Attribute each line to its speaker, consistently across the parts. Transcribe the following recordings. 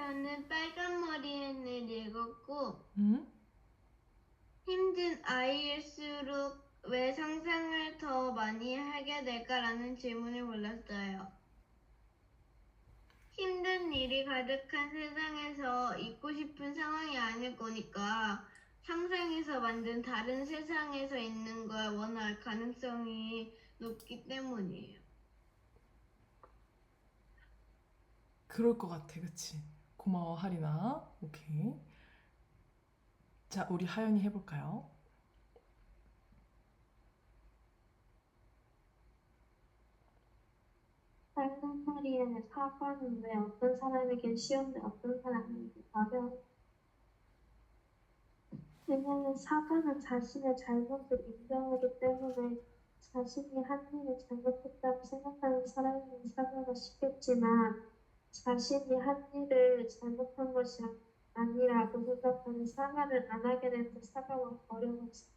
Speaker 1: 저는 빨간 머리는 읽었고
Speaker 2: 응?
Speaker 1: 힘든 아이일수록 왜 상상을 더 많이 하게 될까라는 질문을 골랐어요. 힘든 일이 가득한 세상에서 있고 싶은 상황이 아닐 거니까 상상해서 만든 다른 세상에서 있는 걸 원할 가능성이 높기 때문이에요.
Speaker 2: 그럴 것 같아, 그치? 고마워, 하리나. 오케이. 자, 우리 하연이 해볼까요?
Speaker 3: 빨간 머리에는 사과는 왜 어떤 사람에겐 쉬운데 어떤 사람에게 어려워? 왜냐면 사과는 자신의 잘못을 인정하기 때문에 자신이 한 일을 잘못했다고 생각하는 사람은 사과가 쉽겠지만 자신이 한 일을 잘못한 것이 아니라고 생각하는 사과를 안 하게 되면 사과가 어려워지.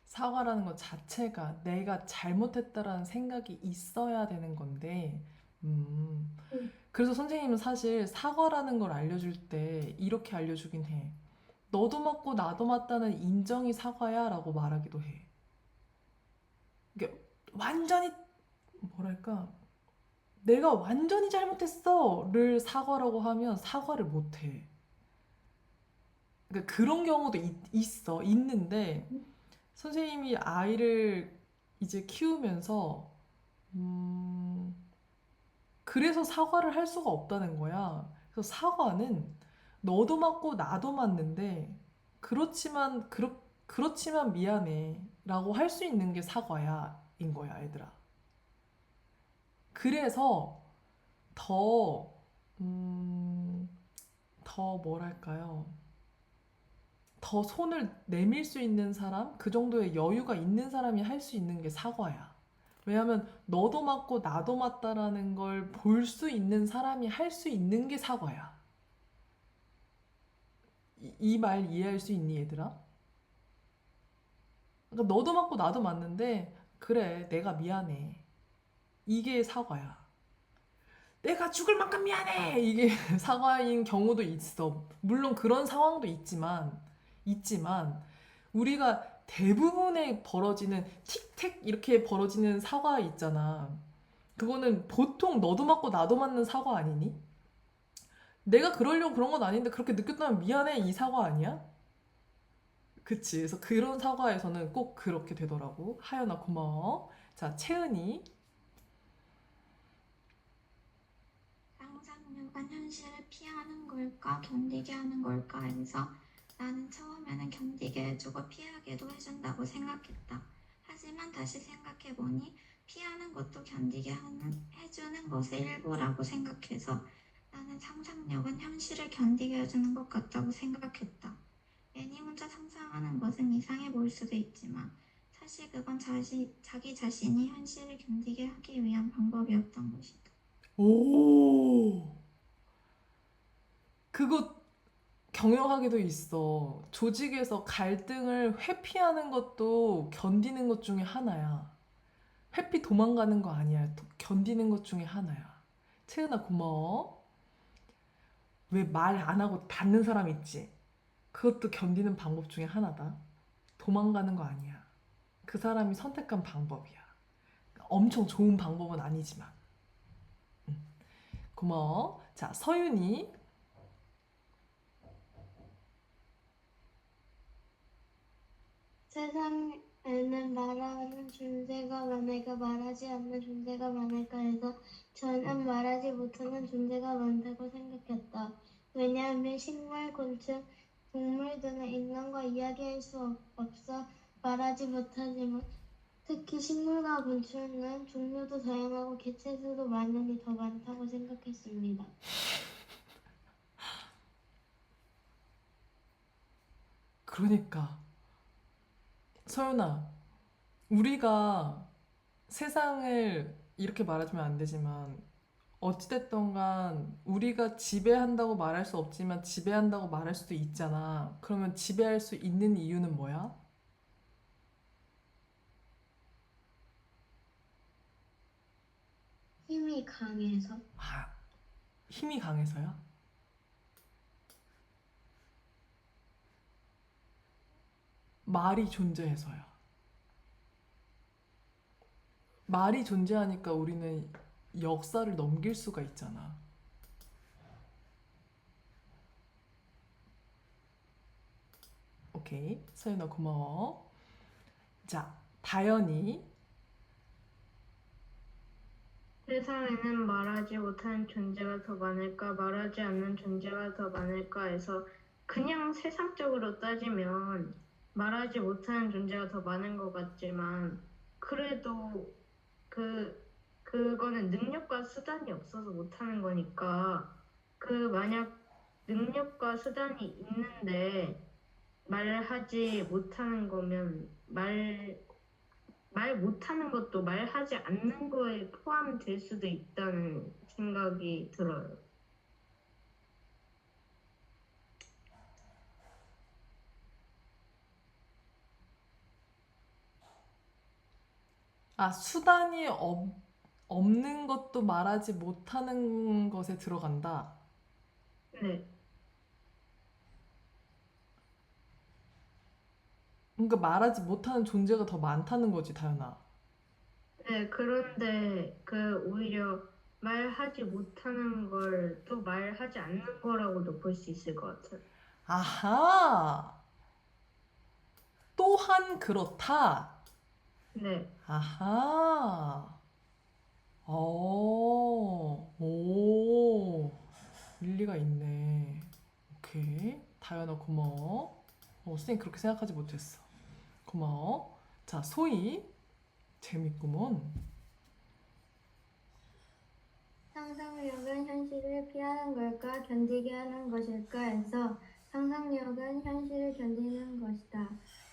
Speaker 2: 사과라는 것 자체가 내가 잘못했다라는 생각이 있어야 되는 건데, 음,
Speaker 3: 응.
Speaker 2: 그래서 선생님은 사실 사과라는 걸 알려줄 때 이렇게 알려주긴 해. 너도 맞고 나도 맞다는 인정이 사과야 라고 말하기도 해. 이게 완전히, 뭐랄까, 내가 완전히 잘못했어 를 사과라고 하면 사과를 못 해. 그러니까 그런 경우도 있는데, 선생님이 아이를 이제 키우면서, 음, 그래서 사과를 할 수가 없다는 거야. 그래서 사과는 너도 맞고 나도 맞는데, 그렇지만 미안해 라고 할 수 있는 게 사과야 인 거야, 얘들아. 그래서 더, 음, 더 뭐랄까요, 더 손을 내밀 수 있는 사람, 그 정도의 여유가 있는 사람이 할 수 있는 게 사과야. 왜냐하면 너도 맞고 나도 맞다라는 걸 볼 수 있는 사람이 할 수 있는 게 사과야. 이 말 이해할 수 있니, 얘들아? 그러니까 너도 맞고 나도 맞는데, 그래, 내가 미안해. 이게 사과야. 내가 죽을 만큼 미안해! 이게 사과인 경우도 있어. 물론 그런 상황도 있지만, 우리가 대부분의 벌어지는 틱택 이렇게 벌어지는 사과 있잖아. 그거는 보통 너도 맞고 나도 맞는 사과 아니니? 내가 그러려고 그런 건 아닌데 그렇게 느꼈다면 미안해 이 사과 아니야? 그치. 그래서 그런 사과에서는 꼭 그렇게 되더라고. 하연아 고마워. 자, 채은이.
Speaker 4: 상상력은 현실을 피하는 걸까, 견디게 하는 걸까 해서 나는 처음에는 견디게 해주고 피하게도 해준다고 생각했다. 하지만 다시 생각해보니 피하는 것도 해주는 것의 일부라고 생각해서 나는 상상력은 현실을 견디게 해주는 것 같다고 생각했다. 괜히 혼자 상상하는 것은 이상해 보일 수도 있지만 사실 그건 자기 자신이 현실을 견디게 하기 위한 방법이었던 것이다.
Speaker 2: 오. 그거 경영하기도 있어. 조직에서 갈등을 회피하는 것도 견디는 것 중에 하나야. 회피 도망가는 거 아니야. 견디는 것 중에 하나야. 채은아 고마워. 왜 말 안 하고 받는 사람 있지? 그것도 견디는 방법 중에 하나다. 도망가는 거 아니야. 그 사람이 선택한 방법이야. 엄청 좋은 방법은 아니지만. 고마워. 자, 서윤이.
Speaker 1: 세상에는 말하는 존재가 많을까 말하지 않는 존재가 많을까 해서 저는 말하지 못하는 존재가 많다고 생각했다. 왜냐하면 식물, 곤충, 동물 등은 인간과 이야기할 수 없어 말하지 못하지만 특히 식물과 곤충은 종류도 다양하고 개체수도 많으니 더 많다고 생각했습니다.
Speaker 2: 그러니까. 서윤아, 우리가 세상을 이렇게 말하자면 안 되지만, 어찌됐든 간 우리가 지배한다고 말할 수 없지만 지배한다고 말할 수도 있잖아. 그러면 지배할 수 있는 이유는 뭐야?
Speaker 1: 힘이 강해서
Speaker 2: 아, 힘이 강해서요? 말이 존재해서요. 말이 존재하니까 우리는 역사를 넘길 수가 있잖아. 오케이. 서윤아 고마워. 자, 다현이.
Speaker 5: 세상에는 말하지 못하는 존재가 더 많을까, 말하지 않는 존재가 더 많을까 해서 그냥 세상적으로 따지면 말하지 못하는 존재가 더 많은 것 같지만 그래도 그거는 능력과 수단이 없어서 못하는 거니까 만약 능력과 수단이 있는데 말하지 못하는 거면 말 못하는 것도 말하지 않는 거에 포함될 수도 있다는 생각이 들어요.
Speaker 2: 아, 수단이 없는 것도 말하지 못하는 것에 들어간다.
Speaker 5: 네,
Speaker 2: 그러니까 말하지 못하는 존재가 더 많다는 거지, 다현아.
Speaker 5: 네, 그런데 오히려 말하지 못하는 걸 또 말하지 않는 거라고도 볼 수 있을 것 같아요.
Speaker 2: 아하! 또한 그렇다.
Speaker 5: 네,
Speaker 2: 아하. 오, 일리가 있네. 오케이. 다현아 고마워. 선생님 그렇게 생각하지 못했어. 고마워. 자, 소희. 재밌구먼.
Speaker 1: 상상력은 현실을 피하는 걸까 견디게 하는 것일까 해서 상상력은 현실을 견디는 것이다.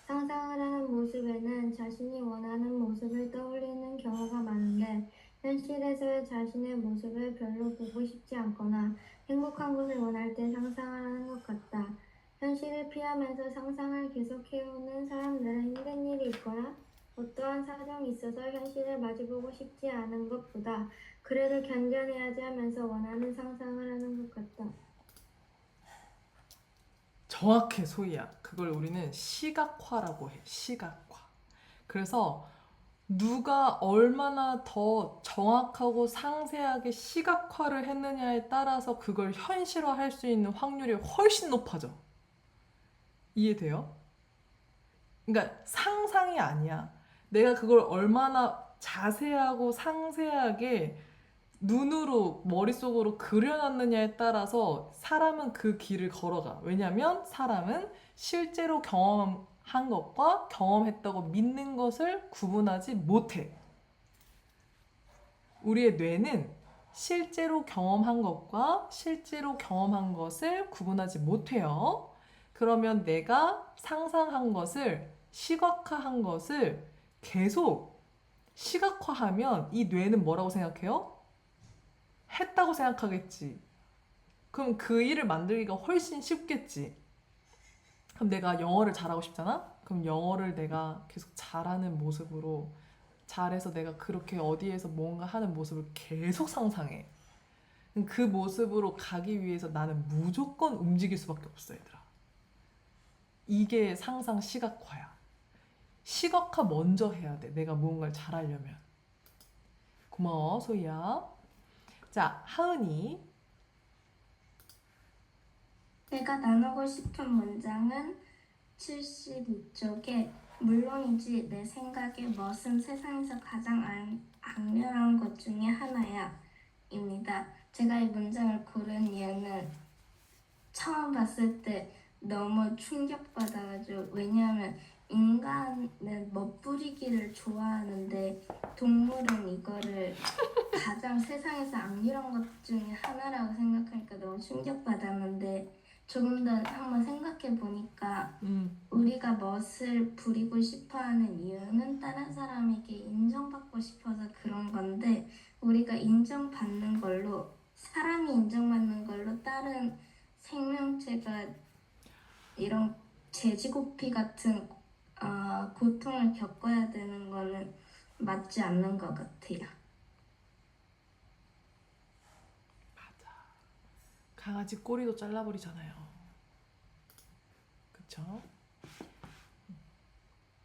Speaker 1: 상상을 하는 모습에는 자신이 원하는 모습을 떠올리는 경우가 많은데 현실에서의 자신의 모습을 별로 보고 싶지 않거나 행복한 것을 원할 때 상상을 하는 것 같다. 현실을 피하면서 상상을 계속해오는 사람들은 힘든 일이 있거나 어떠한 사정이 있어서 현실을 마주보고 싶지 않은 것보다 그래도 견뎌내야지 하면서 원하는 상상을 하는 것 같다.
Speaker 2: 정확해, 소희야. 그걸 우리는 시각화라고 해. 시각화. 그래서 누가 얼마나 더 정확하고 상세하게 시각화를 했느냐에 따라서 그걸 현실화할 수 있는 확률이 훨씬 높아져. 이해돼요? 그러니까 상상이 아니야. 내가 그걸 얼마나 자세하고 상세하게 눈으로 머릿속으로 그려놨느냐에 따라서 사람은 그 길을 걸어가. 왜냐면 사람은 실제로 경험한 것과 경험했다고 믿는 것을 구분하지 못해. 우리의 뇌는 실제로 경험한 것과 실제로 경험한 것을 구분하지 못해요. 그러면 내가 상상한 것을, 시각화한 것을 계속 시각화하면 이 뇌는 뭐라고 생각해요? 했다고 생각하겠지. 그럼 그 일을 만들기가 훨씬 쉽겠지. 그럼 내가 영어를 잘하고 싶잖아? 그럼 영어를 내가 계속 잘하는 모습으로 잘해서 내가 그렇게 어디에서 뭔가 하는 모습을 계속 상상해. 그 모습으로 가기 위해서 나는 무조건 움직일 수밖에 없어, 얘들아. 이게 상상 시각화야. 시각화 먼저 해야 돼. 내가 무언가를 잘하려면. 고마워, 소희야. 자, 하은이.
Speaker 6: 내가 나누고 싶은 문장은 72쪽에 물론이지 내 생각에 멋은 세상에서 가장 악랄한 것 중에 하나야 입니다. 제가 이 문장을 고른 이유는 처음 봤을 때 너무 충격받아가지고 왜냐하면 인간은 멋부리기를 좋아하는데 동물은 이거를 가장 세상에서 악랄한 것 중에 하나라고 생각하니까 너무 충격받았는데 조금 더 한번 생각해 보니까 우리가 멋을 부리고 싶어하는 이유는 다른 사람에게 인정받고 싶어서 그런 건데 우리가 인정받는 걸로 사람이 인정받는 걸로 다른 생명체가 이런 돼지고피 같은 고통을 겪어야 되는 거는 맞지 않는 것 같아요.
Speaker 2: 강아지 꼬리도 잘라버리잖아요. 그쵸?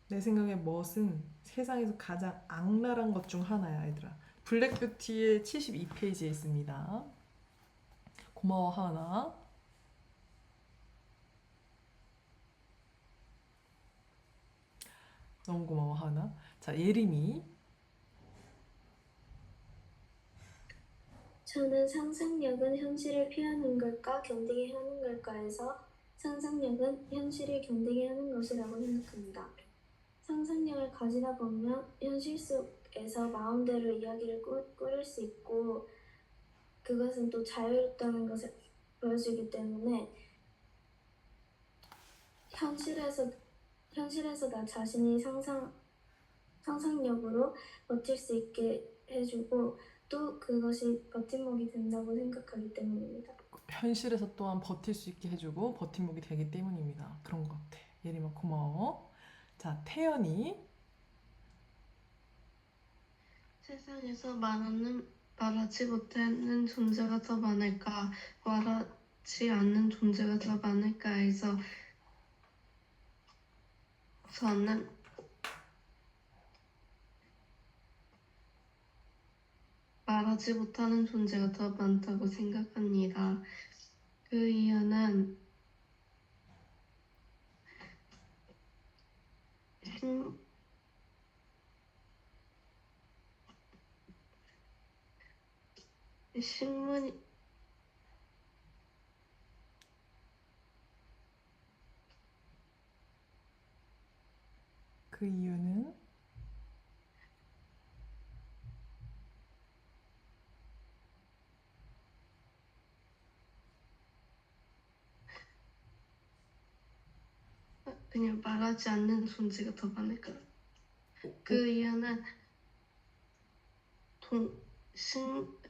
Speaker 2: 내 생각에 멋은 세상에서 가장 악랄한 것 중 하나야, 얘들아. 블랙뷰티의 72페이지에 있습니다. 고마워, 하은아. 너무 고마워, 하은아. 자, 예림이.
Speaker 3: 저는 상상력은 현실을 피하는 걸까, 견디게 하는 걸까에서 상상력은 현실을 견디게 하는 것이라고 생각합니다. 상상력을 가지다 보면 현실 속에서 마음대로 이야기를 꾸릴 수 있고 그것은 또 자유롭다는 것을 보여주기 때문에 현실에서 나 자신이 상상력으로 버틸 수 있게 해주고 또 그것이 버팀목이 된다고 생각하기 때문입니다.
Speaker 2: 현실에서 또한 버틸 수 있게 해주고 버팀목이 되기 때문입니다. 그런 것 같아. 예림아 고마워. 자, 태연이.
Speaker 7: 세상에서 말하지 못하는 존재가 더 많을까, 말하지 않는 존재가 더 많을까 해서 저는 말하지 못하는 존재가 더 많다고 생각합니다. 그 이유는 신- 신문
Speaker 2: 그 이유는
Speaker 7: 그냥 말하지 않는 존재가 더 많을까. 그 이유는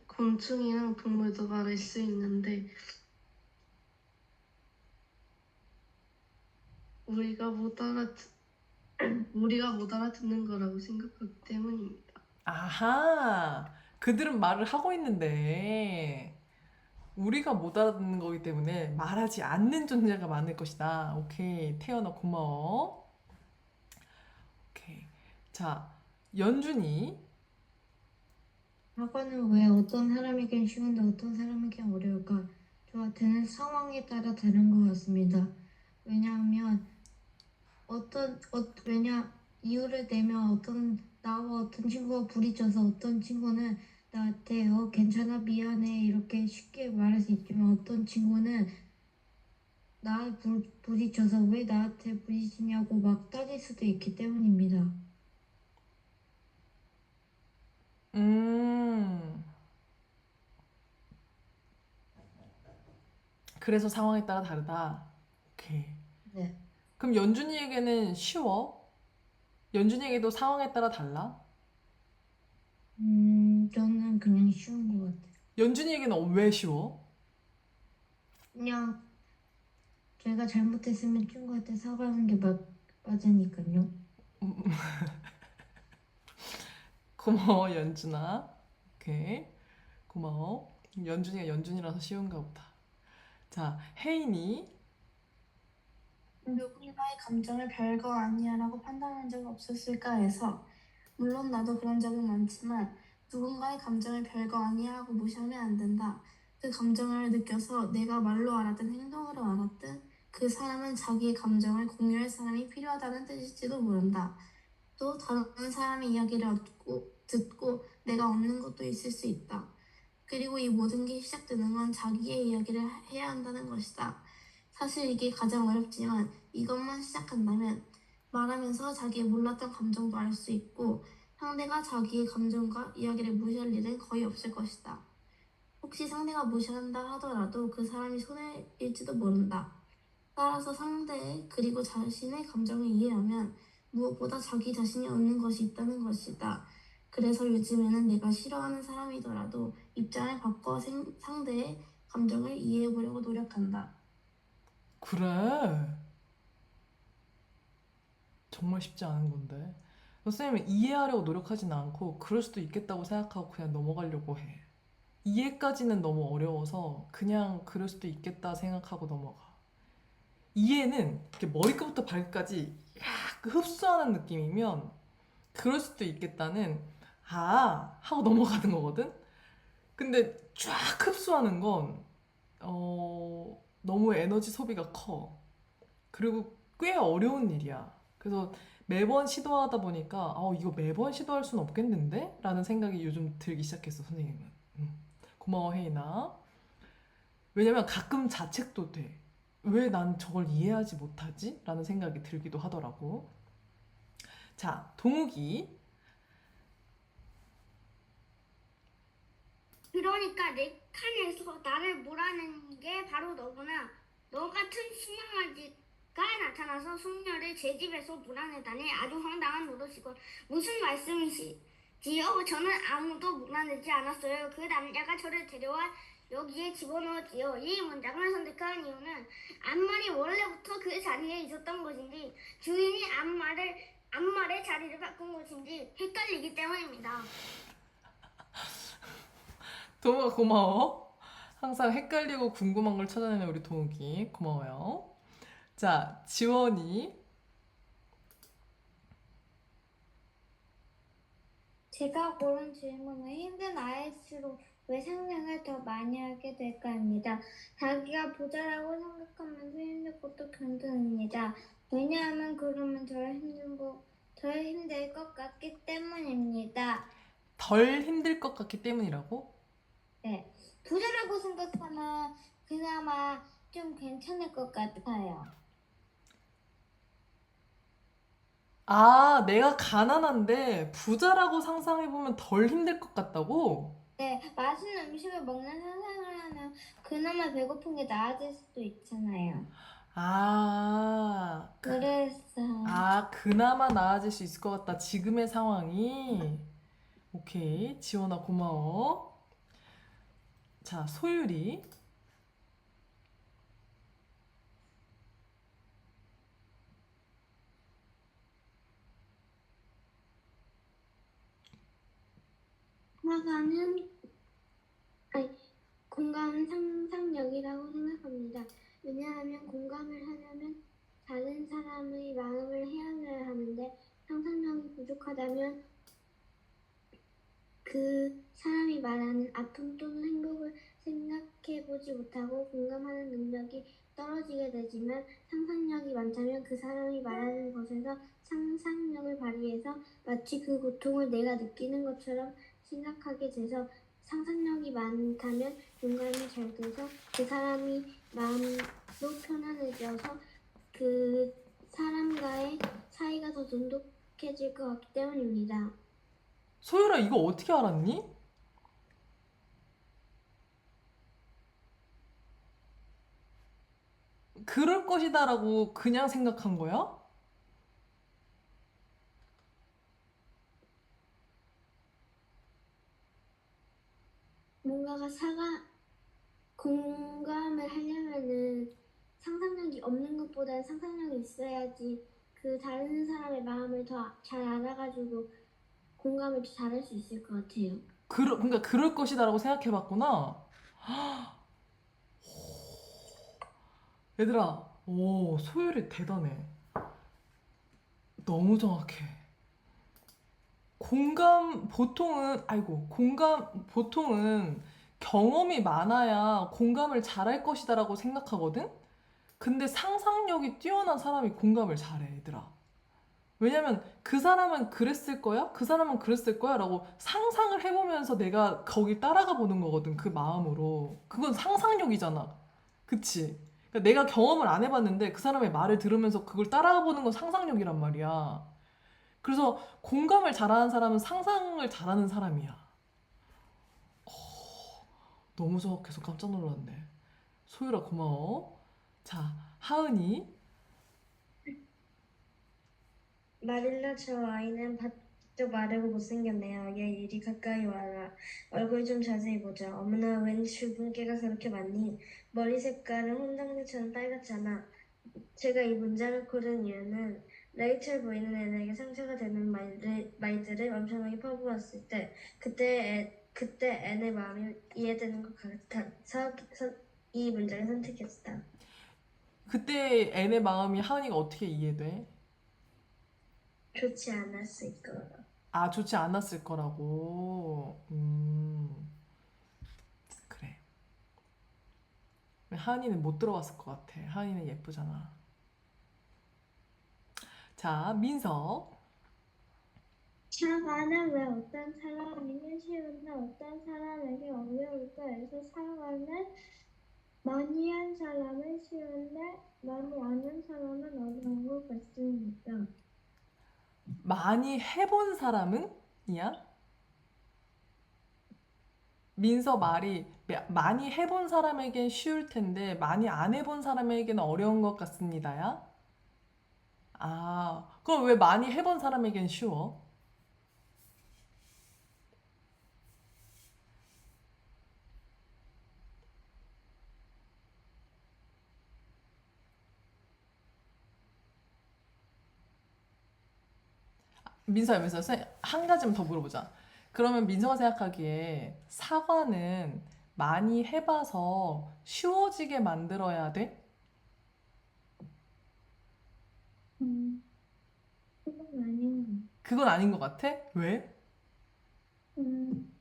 Speaker 7: 곤충이랑 동물도 말할 수 있는데 우리가 못 알아듣는 거라고 생각하기 때문입니다.
Speaker 2: 아하, 그들은 말을 하고 있는데 우리가 못 알아듣는 거기 때문에 말하지 않는 존재가 많을 것이다. 오케이, 태연아 고마워. 오케이. 자, 연준이.
Speaker 1: 사과는 왜 어떤 사람에겐 쉬운데 어떤 사람에겐 어려울까? 저한테는 상황에 따라 다른 것 같습니다. 왜냐하면 이유를 내면 나와 어떤 친구가 부딪혀서 어떤 친구는 나한테 괜찮아 미안해 이렇게 쉽게 말할 수 있지만 어떤 친구는 부딪혀서 왜 나한테 부딪히냐고 막 따질 수도 있기 때문입니다.
Speaker 2: 그래서 상황에 따라 다르다. 오케이.
Speaker 1: 네.
Speaker 2: 그럼 연준이에게는 쉬워? 연준이에게도 상황에 따라 달라?
Speaker 1: 저는 그냥 쉬운 것 같아요.
Speaker 2: 연준이에게는 왜 쉬워?
Speaker 1: 그냥 제가 잘못했으면 친구한테 사과하는 게 맞으니까요.
Speaker 2: 고마워, 연준아. 오케이. 고마워. 연준이가 연준이라서 쉬운가 보다. 자, 혜인이.
Speaker 3: 누군가의 감정을 별거 아니야라고 판단한 적 없었을까 해서 물론 나도 그런 적은 많지만 누군가의 감정을 별거 아니야 하고 무시하면 안 된다. 그 감정을 느껴서 내가 말로 알았든 행동으로 알았든 그 사람은 자기의 감정을 공유할 사람이 필요하다는 뜻일지도 모른다. 또 다른 사람의 이야기를 듣고 내가 없는 것도 있을 수 있다. 그리고 이 모든 게 시작되는 건 자기의 이야기를 해야 한다는 것이다. 사실 이게 가장 어렵지만 이것만 시작한다면 말하면서 자기의 몰랐던 감정도 알 수 있고 상대가 자기의 감정과 이야기를 무시할 일은 거의 없을 것이다. 혹시 상대가 무시한다 하더라도 그 사람이 손해일지도 모른다. 따라서 상대의 그리고 자신의 감정을 이해하면 무엇보다 자기 자신이 얻는 것이 있다는 것이다. 그래서 요즘에는 내가 싫어하는 사람이더라도 입장을 바꿔 상대의 감정을 이해해보려고 노력한다.
Speaker 2: 그래. 정말 쉽지 않은 건데. 선생님은 이해하려고 노력하진 않고 그럴 수도 있겠다고 생각하고 그냥 넘어가려고 해. 이해까지는 너무 어려워서 그냥 그럴 수도 있겠다 생각하고 넘어가. 이해는 이렇게 머리끝부터 발끝까지 yak 흡수하는 느낌이면 그럴 수도 있겠다는 아 하고 넘어가는 거거든. 근데 쫙 흡수하는 건 너무 에너지 소비가 커. 그리고 꽤 어려운 일이야. 그래서 매번 시도하다 보니까 이거 매번 시도할 수는 없겠는데? 라는 생각이 요즘 들기 시작했어, 선생님은. 고마워, 혜인아. 왜냐면 가끔 자책도 돼. 왜 난 저걸 이해하지 못하지? 라는 생각이 들기도 하더라고. 자, 동욱이.
Speaker 8: 그러니까 내 칸에서 나를 몰아내는 게 바로 너구나. 너 같은 숙녀아지가 나타나서 숙녀를 제 집에서 몰아내다니 아주 황당한 노릇이고 무슨 말씀이시지요? 저는 아무도 몰아내지 않았어요. 그 남자가 저를 데려와 여기에 집어넣었지요. 이 문장을 선택한 이유는 앞말이 원래부터 그 자리에 있었던 것인지 주인이 앞말의 자리를 바꾼 것인지 헷갈리기 때문입니다.
Speaker 2: 동욱아 고마워. 항상 헷갈리고 궁금한 걸 찾아내는 우리 동욱이 고마워요. 자, 지원이.
Speaker 9: 제가 고른 질문은 힘든 아이일수록 왜 상상을 더 많이 하게 될까입니다. 자기가 부자라고 생각하면서 힘든 것도 견뎌냅니다. 왜냐하면 그러면 덜 힘들 것 같기 때문입니다.
Speaker 2: 덜 힘들 것 같기 때문이라고?
Speaker 9: 네, 부자라고 생각하면 그나마 좀 괜찮을 것 같아요.
Speaker 2: 아, 내가 가난한데 부자라고 상상해보면 덜 힘들 것 같다고?
Speaker 9: 네, 맛있는 음식을 먹는 상상을 하면 그나마 배고픈 게 나아질 수도 있잖아요. 그래서
Speaker 2: 그나마 나아질 수 있을 것 같다. 지금의 상황이. 오케이. 지원아, 고마워. 자, 소율이.
Speaker 1: 공감은 상상력이라고 생각합니다. 왜냐하면 공감을 하려면 다른 사람의 마음을 헤아려야 하는데 상상력이 부족하다면 그 사람이 말하는 아픔 또는 행복을 생각해보지 못하고 공감하는 능력이 떨어지게 되지만 상상력이 많다면 그 사람이 말하는 것에서 상상력을 발휘해서 마치 그 고통을 내가 느끼는 것처럼 생각하게 돼서 상상력이 많다면 공감이 잘 돼서 그 사람이 마음도 편안해져서 그 사람과의 사이가 더 돈독해질 것 같기 때문입니다.
Speaker 2: 소율아, 이거 어떻게 알았니? 그럴 것이다라고 그냥 생각한 거야?
Speaker 1: 뭔가가 공감을 하려면은 상상력이 없는 것보다는 상상력이 있어야지 그 다른 사람의 마음을 더 잘 알아가지고 공감을 더 잘할 수 있을 것 같아요.
Speaker 2: 그러니까 그럴 것이다라고 생각해봤구나. 얘들아, 오, 소율이 대단해. 너무 정확해. 보통은 경험이 많아야 공감을 잘할 것이다라고 생각하거든? 근데 상상력이 뛰어난 사람이 공감을 잘해, 얘들아. 왜냐면 그 사람은 그랬을 거야? 그 사람은 그랬을 거야? 라고 상상을 해보면서 내가 거기 따라가 보는 거거든, 그 마음으로. 그건 상상력이잖아. 그치? 그러니까 내가 경험을 안 해봤는데 그 사람의 말을 들으면서 그걸 따라가 보는 건 상상력이란 말이야. 그래서 공감을 잘하는 사람은 상상을 잘하는 사람이야. 너무 정확해서 깜짝 놀랐네. 소율아, 고마워. 자, 하은이.
Speaker 1: 마릴라, 저 아이는 바짝 마르고 못생겼네요. 얘 이리 가까이 와라. 얼굴 좀 자세히 보자. 어머나, 웬 주근깨가 그렇게 많니? 머리 색깔은 혼당새처럼 빨갛잖아. 제가 이 문장을 고른 이유는 레이첼 보이는 애에게 상처가 되는 말들을 엄청나게 퍼부었을 때 그때
Speaker 9: 그때 N의 마음이 이해되는 것 같아서 이 문장을 선택했다.
Speaker 2: 그때 N의 마음이 하은이가 어떻게 이해돼?
Speaker 9: 좋지 않았을 거라.
Speaker 2: 아, 좋지 않았을 거라고. 그래. 하은이는 못 들어봤을 것 같아. 하은이는 예쁘잖아. 자, 민서.
Speaker 9: 사과는 왜 어떤 사람에게 쉬운데 어떤 사람에게 어려울까에서 사과는 많이 한 사람은 쉬운데 많이 안 한 사람은 어려운 것 같습니다.
Speaker 2: 많이 해본 사람은? 이야? 민서 말이 많이 해본 사람에겐 쉬울 텐데 많이 안 해본 사람에게는 어려운 것 같습니다야? 아, 그럼 왜 많이 해본 사람에겐 쉬워? 민서야, 한 가지만 더 물어보자. 그러면 민서가 생각하기에 사과는 많이 해봐서 쉬워지게 만들어야 돼?
Speaker 9: 그건 아닌
Speaker 2: 그건 아닌 것 같아? 왜?
Speaker 9: 음,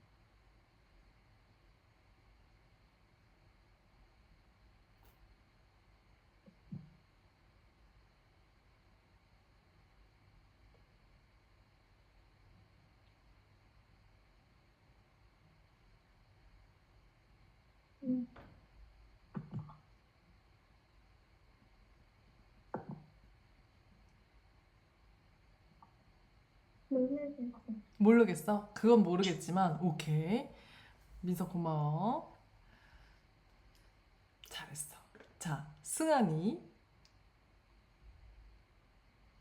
Speaker 9: 음, 모르겠어.
Speaker 2: 모르겠어? 그건 모르겠지만 오케이. 민서 고마워. 잘했어. 자, 승환이.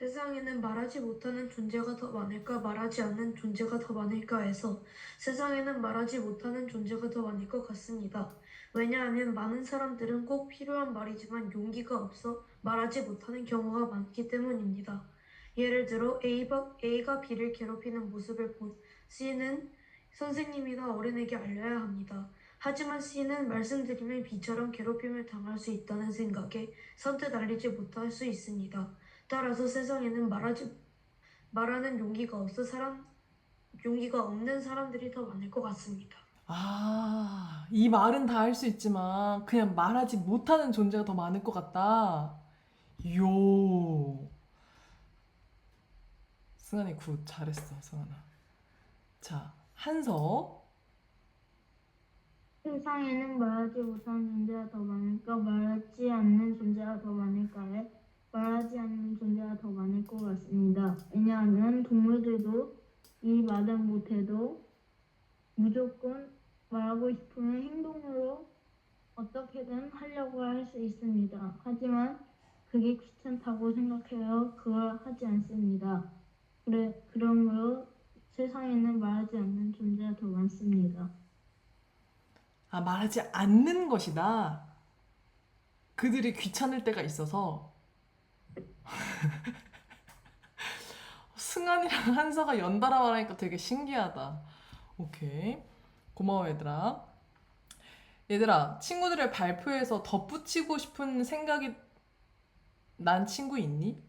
Speaker 7: 세상에는 말하지 못하는 존재가 더 많을까 말하지 않는 존재가 더 많을까에서 세상에는 말하지 못하는 존재가 더 많을 것 같습니다. 왜냐하면 많은 사람들은 꼭 필요한 말이지만 용기가 없어 말하지 못하는 경우가 많기 때문입니다. 예를 들어 A가 B를 괴롭히는 모습을 본 C는 선생님이나 어른에게 알려야 합니다. 하지만 C는 말씀드리면 B처럼 괴롭힘을 당할 수 있다는 생각에 선뜻 알리지 못할 수 있습니다. 따라서 세상에는 말하는 용기가 없는 사람들이 더 많을 것 같습니다.
Speaker 2: 아, 이 말은 다 할 수 있지만 그냥 말하지 못하는 존재가 더 많을 것 같다. 요. 승환이 굿. 잘했어, 승환아. 자, 한서.
Speaker 1: 세상에는 말하지 못하는 존재가 더 많을까 말하지 않는 존재가 더 많을까에 말하지 않는 존재가 더 많을 것 같습니다. 왜냐하면 동물들도 이 말은 못해도 무조건 말하고 싶으면 행동으로 어떻게든 하려고 할 수 있습니다. 하지만 그게 귀찮다고 생각해요. 그걸 하지 않습니다. 그러므로 세상에는 말하지 않는 존재가 더 많습니다.
Speaker 2: 아, 말하지 않는 것이다. 그들이 귀찮을 때가 있어서. 승환이랑 한서가 연달아 말하니까 되게 신기하다. 오케이. 고마워, 얘들아. 얘들아, 친구들의 발표에서 덧붙이고 싶은 생각이 난 친구 있니?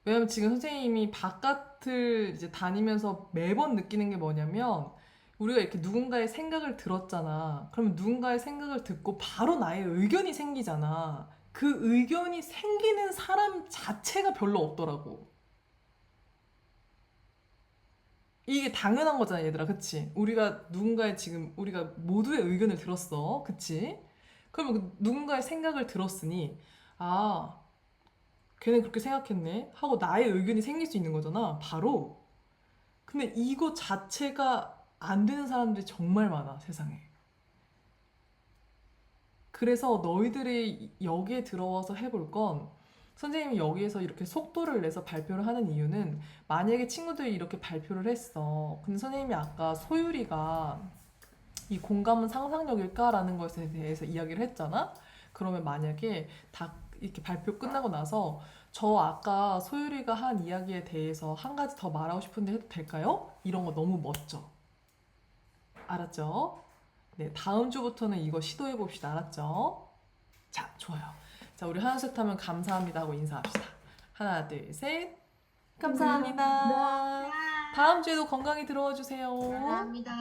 Speaker 2: 왜냐면 지금 선생님이 바깥을 이제 다니면서 매번 느끼는 게 뭐냐면 우리가 이렇게 누군가의 생각을 들었잖아. 그러면 누군가의 생각을 듣고 바로 나의 의견이 생기잖아. 그 의견이 생기는 사람 자체가 별로 없더라고. 이게 당연한 거잖아, 얘들아. 그치? 우리가 우리가 모두의 의견을 들었어. 그치? 그러면 누군가의 생각을 들었으니, 아, 걔는 그렇게 생각했네 하고 나의 의견이 생길 수 있는 거잖아, 바로. 근데 이거 자체가 안 되는 사람들이 정말 많아, 세상에. 그래서 너희들이 여기에 들어와서 해볼 건, 선생님이 여기에서 이렇게 속도를 내서 발표를 하는 이유는, 만약에 친구들이 이렇게 발표를 했어. 근데 선생님이 아까 소율이가 이 공감은 상상력일까라는 것에 대해서 이야기를 했잖아. 그러면 만약에 다 이렇게 발표 끝나고 나서 저 아까 소율이가 한 이야기에 대해서 한 가지 더 말하고 싶은데 해도 될까요? 이런 거 너무 멋져. 알았죠? 네, 다음 주부터는 이거 시도해 봅시다. 알았죠? 자, 좋아요. 자, 우리 하나 셋 하면 감사합니다 하고 인사합시다. 하나, 둘, 셋. 감사합니다. 다음 주에도 건강히 들어와 주세요.
Speaker 1: 감사합니다.